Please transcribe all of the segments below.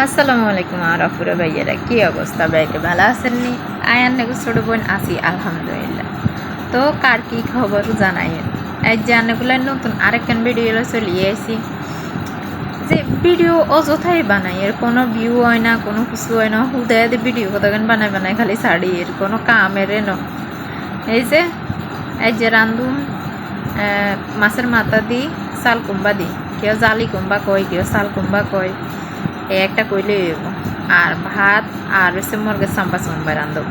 আসসালামু আলাইকুম আরাফুরা ভাইয়েরা, কী অবস্থা? বাইরে ভালো আছেন নি? আয়ান নাকি ছোটো বোন আছি আলহামদুলিল্লাহ। তো কার কী খবর জানাইন। এই যে আনেগুলো নতুন আরেকখান ভিডিও চলিয়ে আসি, যে ভিডিও অযথাই বানাই, এর কোনো ভিউ হয় না, কোনো কিছু হয় না, হুদায় ভিডিও কতক্ষণ বানাই খালি ছাড়ি, এর কোনো কামের ন। এই যে রান্ধুম মাছের মাথা দিই, চাল কুম্বা দিই, কেউ জালি কুম্বা কয়, কেউ চাল কুম্বা কয়, একটা কইলে আর ভাত আর হচ্ছে মুরগের চাম্পা চুম্বা রান্ধব।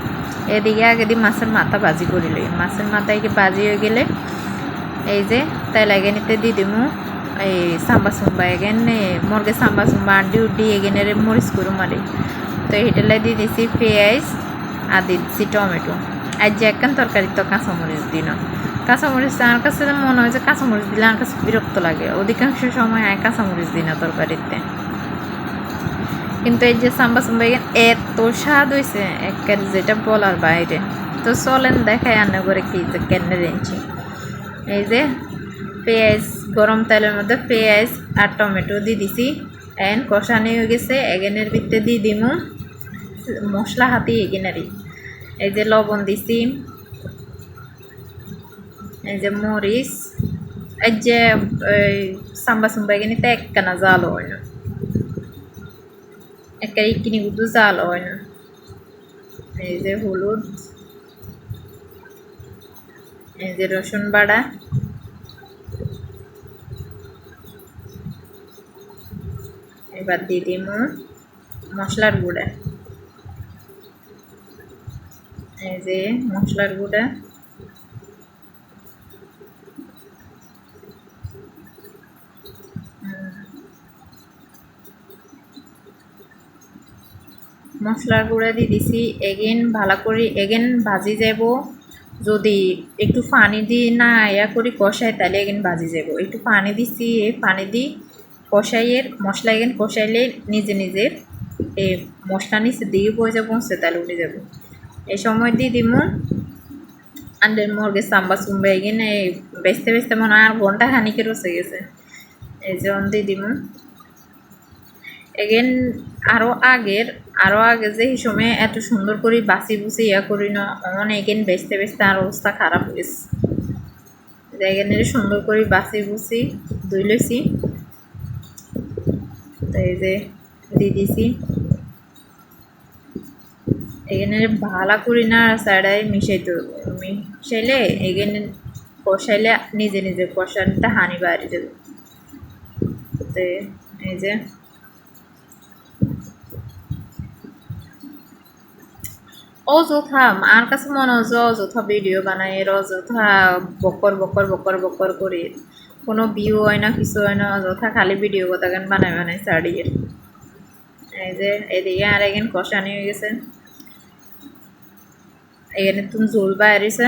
এদিকে আগে দিয়ে মাছের মাথা ভাজি করে লই, মাছের মাথা ভাজি হয়ে গেলে এই যে তেল এগে নিতে দিয়ে দিমু এই চাম্পা চুম্বা এগেনে মুরগের চাম্পা চুম্বা আন্ডি উড্ডি এগেনের মরিচ করু মারি। তো হেটেলাই দিয়ে দিছি পেঁয়াজ আর দিয়ে দিচ্ছি টমেটো। আর যে একখান তরকারি তো কাঁচামরিচ দিন, কাঁচামরিচ আমার কাছে মনে হয় যে কাঁচামরিচ দিলে আমার কাছে বিরক্ত লাগে, অধিকাংশ সময় আমি কাঁচামরিচ দিই না তরকারিতে। কিন্তু এই যে সাম্বা সুম্বা এত স্বাদ হয়েছে একের যেটা বলার বাইরে। তো চলেন দেখাই রান্না করে কি যে কেনে রেঞ্চি। এই যে পেঁয়াজ গরম তেলের মধ্যে পেঁয়াজ আর টমেটো দিয়ে দিছি, এন কষানি হয়ে গেছে। এগেনের ভিতরে দিয়ে দিমু মশলা হাতি এগেনারি। এই যে লবণ দিছি, এই যে মরিচ, এই যে সাম্বা সুম্বা এগেনিতে একখানা জাল হয় না, একটা ইকিনি গুদু জাল হয় না। এই যে হলুদ, এই যে রসুন বাটা, এবার দিয়ে দিমু মশলার গুঁড়া। এই যে মশলার গুঁড়া, মশলার গুঁড়া দিয়ে দিছি। এগেন ভালো করে এগেন ভাজি যাব। যদি একটু পানি দিয়ে না ইয়া করি কষাই তাহলে এগেন ভাজি যাব। একটু পানি দিছি, এই পানি দিই কষাইয়ের মশলা এগেন কষাইলে নিজে নিজের এই মশলা নিচে দিয়ে বয়ে যাবো, সে তাহলে উঠে যাবো। এই সময় দিয়ে দিমু আন্ডের মুরগের চাম্বা চুম্বা এগেন এই বেচতে বেচতে মনে হয় আর ঘন্টা খানিকের রসে গেছে। এই যে দিয়ে দিমু এগেন আরও আগে যে এই সময় এত সুন্দর করে বাসি বুসি ইয়া করি না, অনেক এগেন বেচতে বেচতে আর অবস্থা খারাপ হয়েছে। এখানে সুন্দর করে বাসি বুসি ধুই লইছি। তো এই যে দিয়ে দিছি এখানে ভালো করি না সাইডাই মিশাইলে এখানে কষাইলে নিজে নিজে কষানটা হানি বাড়ি যাবে। তো এই যে অযথা আমার কাছে মনে হচ্ছে অযথা ভিডিও বানাই, এর অযথা বকর বকর বকর বকর করি, কোনো ভিউ হয় না, কিছু হয় না, অযথা খালি ভিডিও কথা গান বানাই ছাড়ি। এই যে এদিকে আর এখানে কষানি হয়ে গেছে, এখানে তুমি ঝোল বাইরেছে,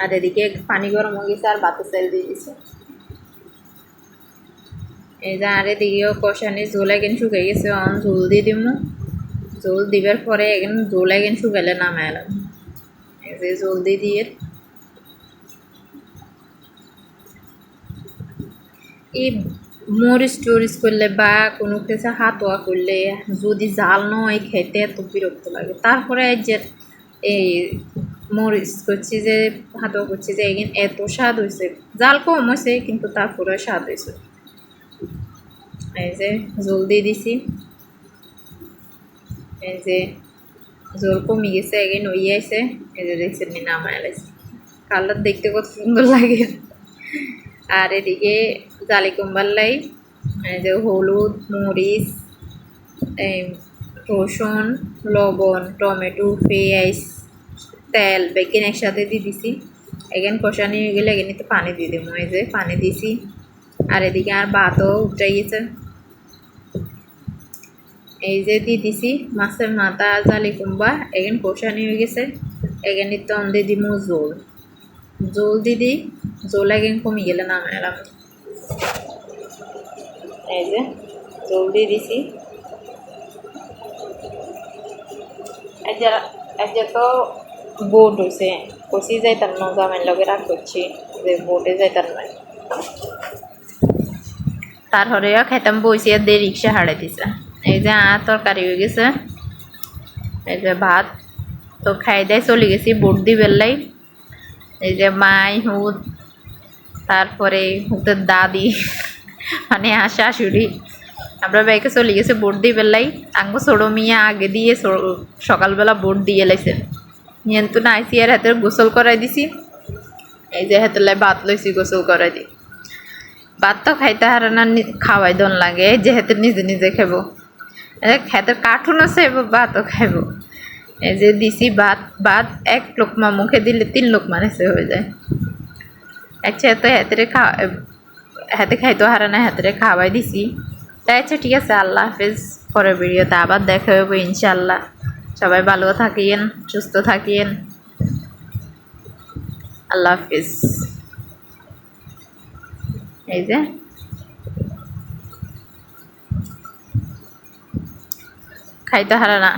আর এদিকে পানি গরম হয়ে গেছে আর ভাতের তেল দিয়ে দিছে। এই যে আর এদিকেও কষানি ঝোল এখানে শুকিয়ে গেছে, ঝোল দিয়ে দিমু। ঝোল দিবার পরে এখানে ঝোল এখানে শুকাইলে নামাই এলাম। এই যে ঝোল দিয়ে এই মরিচ টরিচ করলে বা কোনো কিছু হাতোয়া করলে যদি জাল নয় খেতে এত বিরক্ত লাগে। তারপরে যে এই মরিচ করছি যে হাতোয়া করছি যে এগিন এত স্বাদ হয়েছে, জাল কম হয়েছে কিন্তু তারপরে স্বাদ হয়েছে। এই যে জল দিয়ে দিছি, এই যে জল কমে গেছে এগিন হয়ে আছে। এই যে দেখছেন নামায় লাগছে, কালার দেখতে কত সুন্দর লাগে। আর এদিকে জালি কুমড়ার লাই এই যে হলুদ মরিচ রসুন লবণ টমেটো পেঁয়াজ তেল বেগিন একসাথে দিয়ে দিছি। এখান কষানি হয়ে গেলে এখানে তো পানি দিয়ে দেবো। এই যে পানি দিছি, আর এদিকে আর ভাতও উঠে গেছে। এই যে দিয়ে দিছি মাছের মাথা জালি কুমড়া, এখানে কষানি হয়ে গেছে। এখানে তো দিয়ে দিমু জল দিদি জল এখানে কমে গেলে নামাই এলাম। এই যে জল দিয়ে দিছি। এই যে তো বোট হয়েছে, কষি যাইতাম না, জামাইয়ের লগে রাগ করছি যে বোটে যাইতাম না। তারপরেও খাইতাম বইছি আর দিয়ে রিক্সা হারাই দিছে। এই যে তরকারি হয়ে গেছে, এই যে ভাত তো খাই দাই চলে গেছি বর্দি বেল্লাই। এই যে মাই হুদ, তারপরে হুদের দাদি মানে শাশুড়ি, আমরা বাইকে চলে গেছে বর্দি বেল্লাই। আঙ্গো ছোড়ো মিয়া আগে দিয়ে সকালবেলা বোট দিয়ে লাইছে নিয়ন্তু না আইসি আর হাতে গোসল করাই দিছি। এই যে হাতে লাই ভাত লইছি গোসল করাই দি। ভাত তো খাইতে হারে না, খাওয়াই দন লাগে। এই যে হাতে নিজে নিজে খাবো, হাতের কার্টুন আছে ভাতও খাইবো। এই যে দিছি ভাত, ভাত এক লোকমা মুখে দিলে 3 লোকমা নেছে হয়ে যায়। আচ্ছা তো হাতে খাইতে হারে না, হাতে খাওয়াই দিছি। তাই আচ্ছা ঠিক আছে, আল্লাহ হাফেজ। পরের ভিডিওতে আবার দেখা হবে ইনশাল্লাহ। সবাই ভালো থাকিয়েন, সুস্থ থাকিয়েন। আল্লাহ হাফেজ। এই যে খাইতে হারে না।